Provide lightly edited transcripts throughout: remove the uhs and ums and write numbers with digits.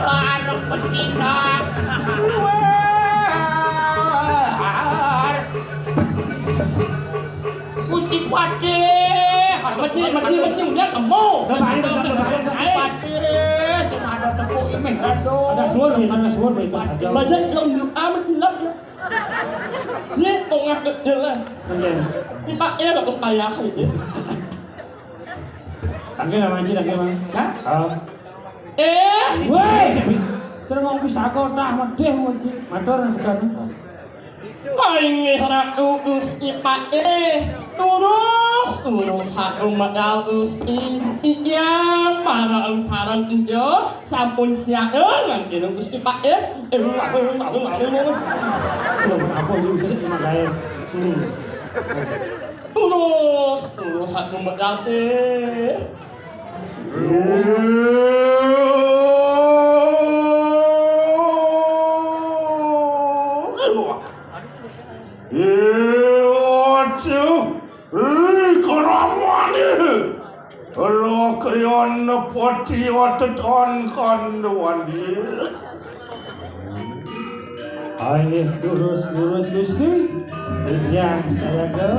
anak pencinta Gusti Pade mati lihat emo Pade senada tepuk imeh aduh ada suara saja banyak yang amat gelap ya ini tengah kejelan dipaknya gak kebayang gitu lagi nama Ci lagi mang hah? Woi kira ngomong bisa kotah medeh Ci motor sekarang Paingih ratus ipake turus aku modal yang para saran iyo sampun siaeun ngan Gusti ipake apa lu sih makanya turus aku modal Kalau kalian poti waktu tahun kan wani. Ayo lurus Gusti yang saya ke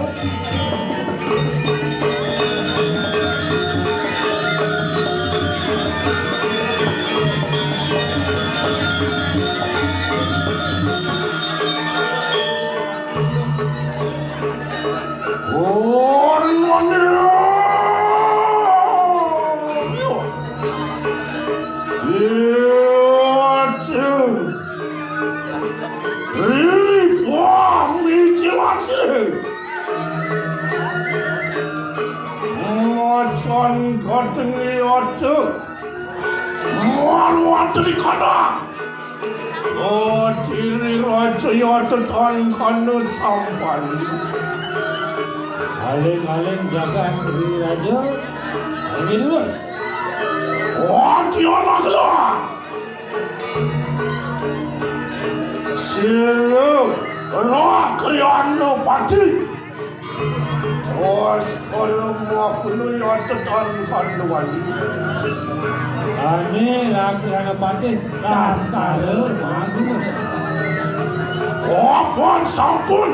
Katanya ada malu di kana. Oh diri raja yang dan kana sampan. Aling jaga diri raja. Ini lurus. Oh dia naklah. Siru roh kriano pati. Os kalau mau kuno yang dan kana wali. Ani laki anak patih tas kare manggung. Oh pun sampun.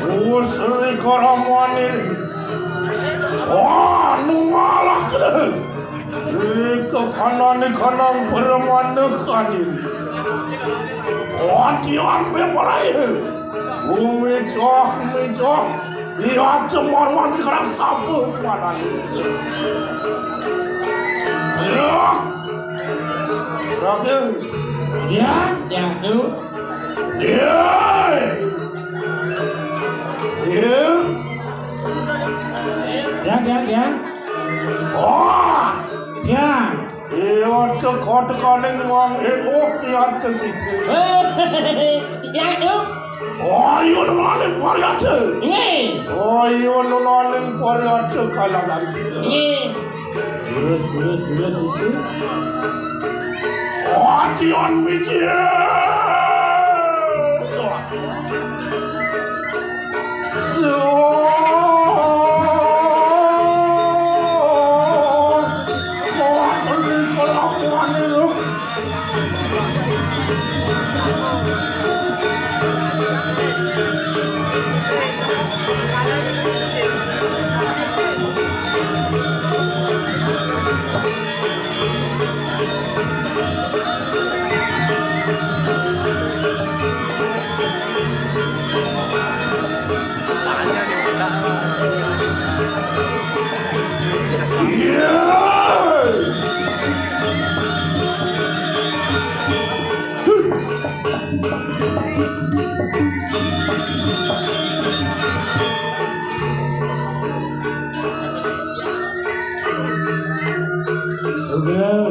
Oh seri karamuan ini. Oh nungalah kena. Ke kanan perempuan dekat ini. Oh tiang beperai. Mijok. Ia cemar mati kerang sapu mana ini. Ayo. Rakyat. Ya tu. Ya. Oh. Ya. Ia cekot kaling wang kian cekiti. Ya tu Oh, iya nolaling pariace. ini Oh, iya nolaling pariace kalangan. ini Lurus Gusti. Oh, tian biji.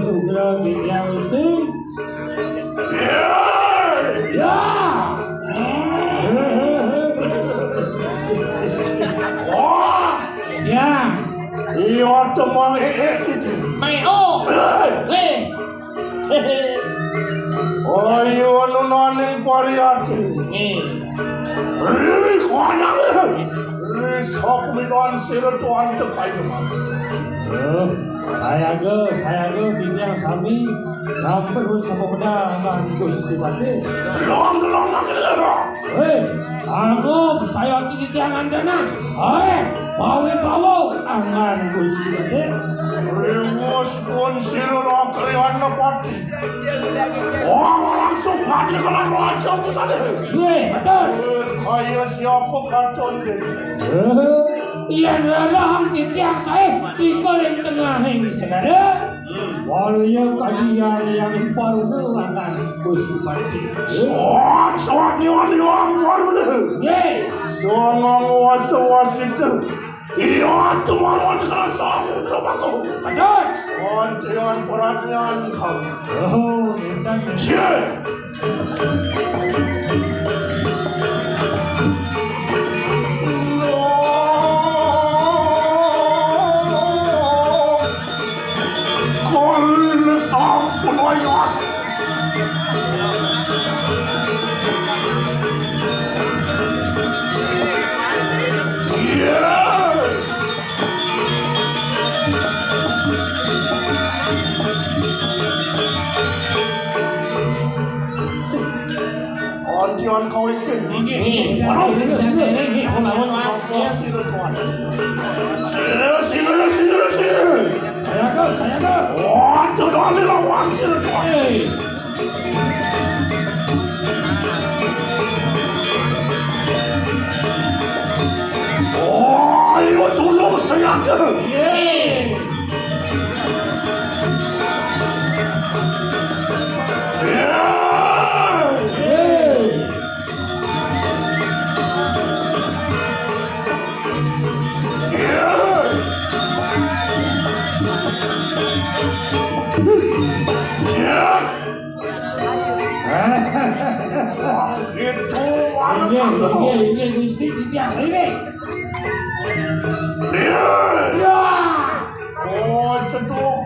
Segera tinggal Gusti. Ya. Oh, Ya. iya cuma Mayo Oh, iya nolaling pariace. Konyang sok milan sila tuan cekay naman. Saya ge tiang sami sampun sapa pedangan Gusti Pati. Belum makin. Hei, anggap saya tiang andana. Hei, bawa angan Gusti Pati. Rimus pun sirah kerian pati. Wah langsung pati kalau raja misalnya. Betul. Kaya siapa karton deh. Iya dalam tiang saya di kolam tengah yang segera. Walau kajian yang baru dengan Gusti Pati. Soat niwan baru deh. Soang was itu. Iya tu malu dengan samu terbaku. Betul. Kontian beratnya kau. Oh, dan Cie. Sampun wayas. Ontian kau ikin. Aku lawan wae. Sini. saya ke. Wah, jodoh lawan sini tuan. Oh, ayo tolong saya ke. Itu anak kamu. Iya, Gusti tiang saya. Ya. Oh, ceduh.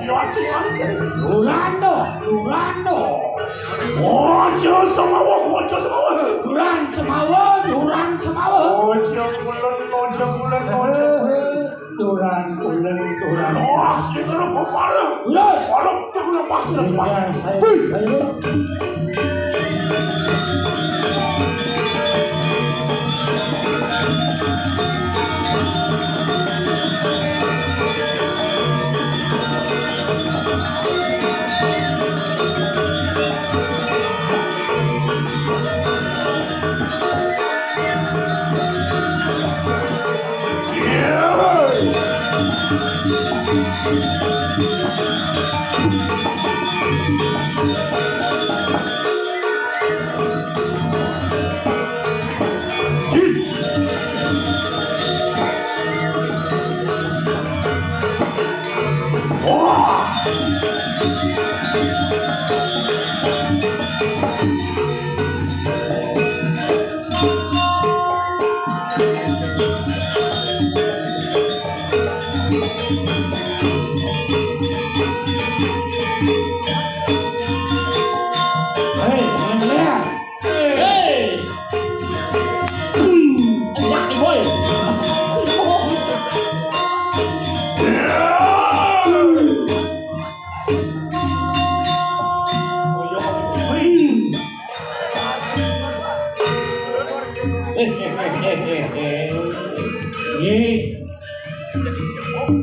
Ya, tiang. Lurando. Oh, jangan sama wah. Duran semawa. Oh, jangan bulan. Duran. Oh, sini apa malam? Lurus. Malam tu bulan pasir tuan. Iya, saya.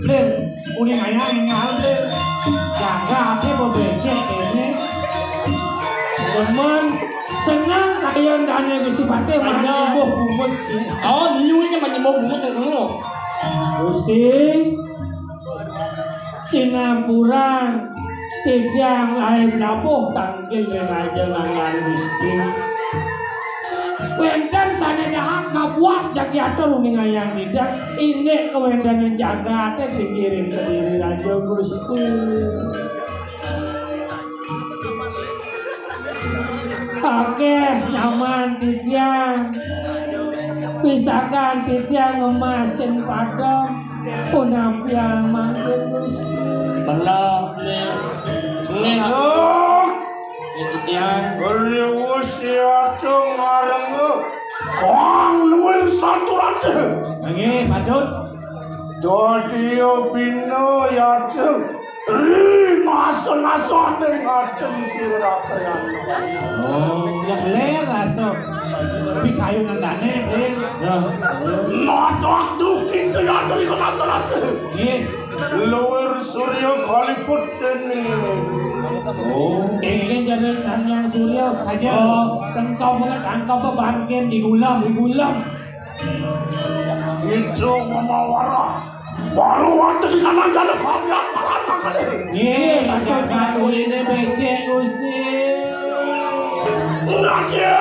Lên, uni ngày ngáo lên, cả ra thế mà về chết ini. Teman, senang kalian dan Gusti Pati menyembuh bumut sih. Oh, niu ini menyembuh bumut dulu. Gusti, tinampuran, tidak lain nabuh tanggil dengan jalan Gusti. Wendan sana dah ngabuat jagiatur ngayang tidak ini kewendan yang jaga dikirim ke diri Raja Gusti. Oke, nyaman titiang, pisahkan titiang ngemasin padam, punampiang manggil Gusti. Belah ni, sungai yang Usia dengar kong luwih satu rante. Nggih, Padut. Dodio bino yateng mason-mason ngateng sirakayan. Oh, yang ler aso. Tapi kayu nandane, Blen. Notok tuh gitu yateng ikan asal-asal. Nggih. Lower Surya Kaliput dening. Oh, Ini jadi Sanyang Surya Saja. Engkau mengadaan kau pebangkit digulam. Itu memawara. Baru waktu di kanan jalan kami akalan makan. nggih, pakai ini becek Gusti. Nadia.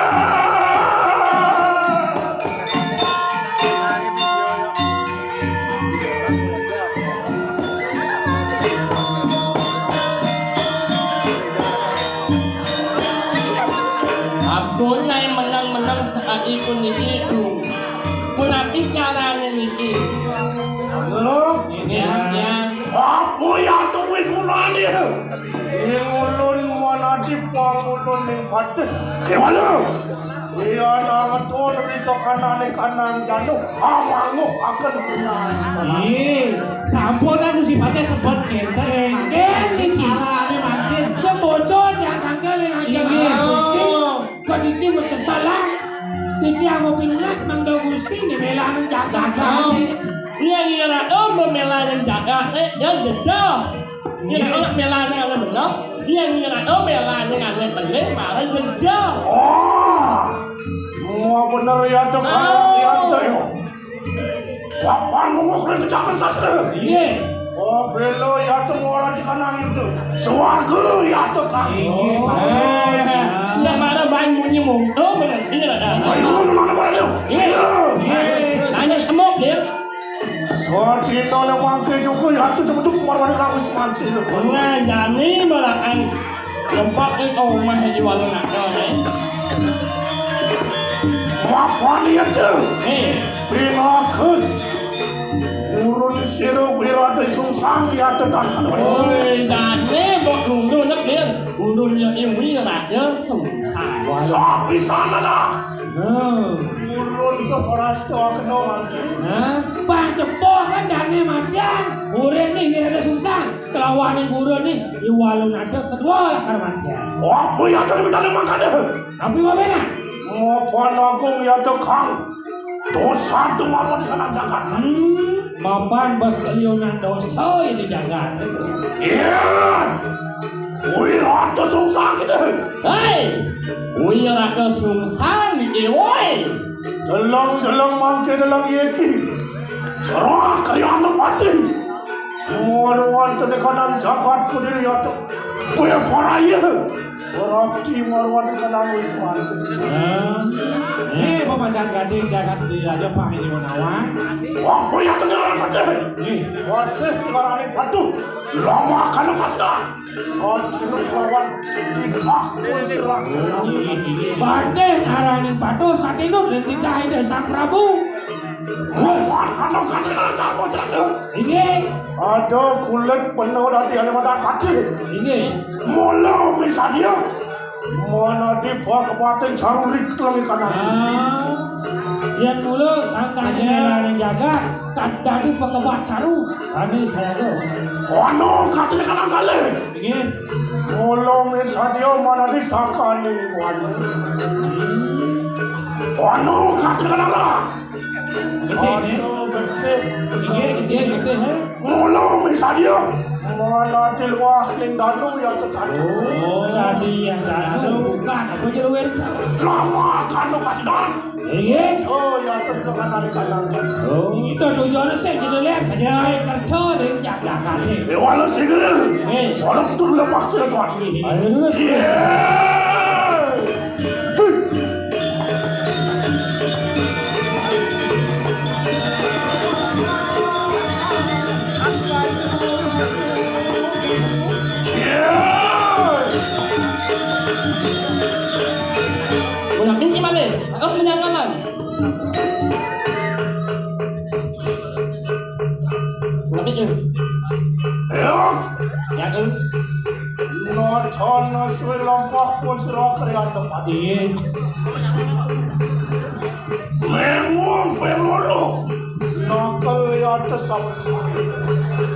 Aku nai menang saat ikut niki itu. Kunapi caranya niki. Halo. Ya. Apa yang tuwi kulani? Ulun mana di pangulun ning pate. Kemana? Iya nang ton rito kanan janu. Amangu akan kunai. Nggih, sampun aku sifatnya sebut kenten. Niki. Carane makin. Sebocor yang angkel yang aja Gusti. Kau niki bersesalah. Niki aku pinas mangga Gusti ni melang jaga. Iya memela yang jaga. Dia gejah. Dia nak mela yang ada benar. Dia ngira mela yang ada balik malah gejah. Oh. Mau bener ya tuh kan ya tuh. Kapan mau keren kecapan sastra? Iya. Oh belo ya tuh orang di kanan itu. Suarga ya tuh kan. Dia malah bangunnya mungkin benar. Dia ada. Ayo mana mana Iya. Nanya semua dia. Soal kita lewat ke juga ya tuh cepet-cepet marwani kamu semansi lu. Nah, jadi malah kan tempat itu rumah di warung ada ni. Apa ni aja? Pinakus. Urun siru wirata sungsang ya tuh tak kan. Ôi, jadi buat urun nak dia. Urun yang ini ada sungsang. Sapi sana lah. Urun tuh paras tuh kena mati. Bang cepoh kan dani matian. Uren ni kira ada susah. Kelawan ni urun ni iwalun ada kedua lah karmatian. Apa ya tuh kita makan deh? Tapi apa bena? Apa nagung ya tuh kang? Dosa tuh marwani kanan jagat. Mapan bos kelionan dosa yang dijaga. Iya. Wirata sungsang gitu. Hei, wira ke sungsang ni oi. Dalang mangke dalang yeki. Roh kaya anu mati. Marwan tuh di kanan jagat ku diri ya tuh. Puya paraya. Berarti marwan di kanan wis mati. Nih pemacan gading jagat di Raja Pang ini Gunawan. Wah puya tuh ngaran mati. Nih, Wajah dikarani batu. Lama kan kasda. Satu kawan tidak serang. Bade arani padu satinut dan tidak ada sang Prabu. Marwan kan kasda campur celaka. Ini, Ada kulit penuh dari alimadan kacil. ini. Mula misalnya mana di bawah kepaten carulik lagi kanan. Yang dulu sangkanya arani jaga. Kadang pekebat caru. Kami saya tu. Wano katanya kanan kali. ingin. Mula misalnya mana di sakani wano. Wano katanya kanan lah. Gede nih. Becek. Ingin, Dia gitu, he? Mula misalnya mana di luar ning danu yang tetap. Oh, Tadi yang dadu bukan apa jeluir. Lama kan kasih dan. Ini. Oh ya terkena di kanan. Itu tujuannya saya jadi lihat saja. Kerja dan jaga kaki. Walau segera. Walau betul lepas tuan. Ayo dulu. Udah pinci mana? Aku menyangalan. Udah pinci. Ya tu. Nonton suai lompat pun serah kerja tempat. ingin. Mengung pengoro. Nakal ya atas sampai